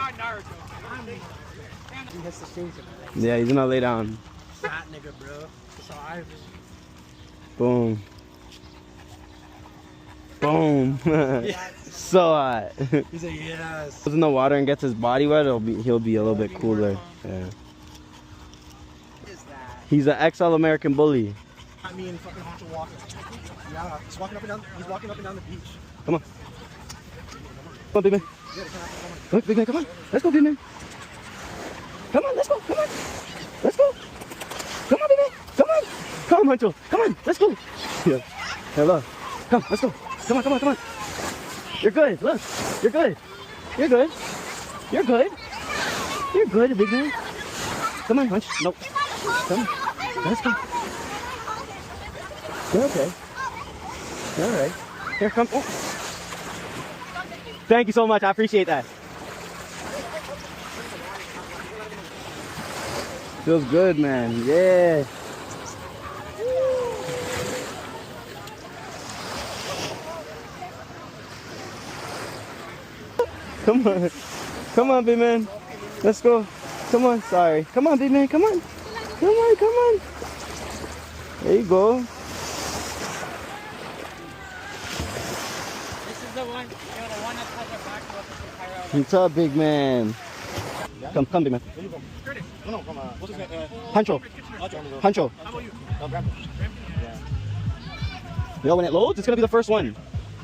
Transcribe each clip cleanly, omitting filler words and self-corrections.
not Naruto. He has to change it. Yeah, he's gonna lay down. Fat nigga, bro. So I. Boom. Boom. So hot. He's like, yes. Goes in the water and gets his body wet, he'll be a little bit cooler. Yeah. What is that? He's an XL American bully. I mean, fucking Honcho walking. Yeah, he's walking up and down. He's walking up and down the beach. Come on. Come on, big man. Look, big man, come on. Let's go, big man. Come on, let's go. Come on. Let's go. Come on, big man. Come on. Come on, Honcho. Come on. Let's go. Yeah. Hello. Come, let's go. Come on, come on, come on. You're good. Look. You're good. You're good. You're good. You're good, big man. Come on, Hunch. Nope. Come on. Let's go. You're okay. You're all right. Here, come. Oh. Thank you so much. I appreciate that. Feels good, man. Yeah. Come on. Come on, big man. Let's go. Come on. Sorry. Come on, big man. Come on. Come on, come on. There you go. This is the one, the one that has a back to us in Cairo. What's up, big man? Come, big man. No, come on. What's his name? Honcho. Honcho. How about you? Yo, when it loads, it's gonna be the first one.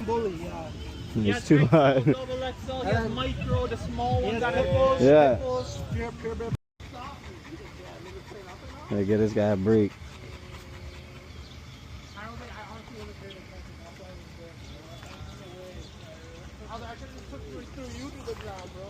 Bully, yeah. It's too hot. Double XL, he has micro, the small one that nipples, Yeah. nipples, pure. I get this guy a break. I should have just took you to the ground, bro.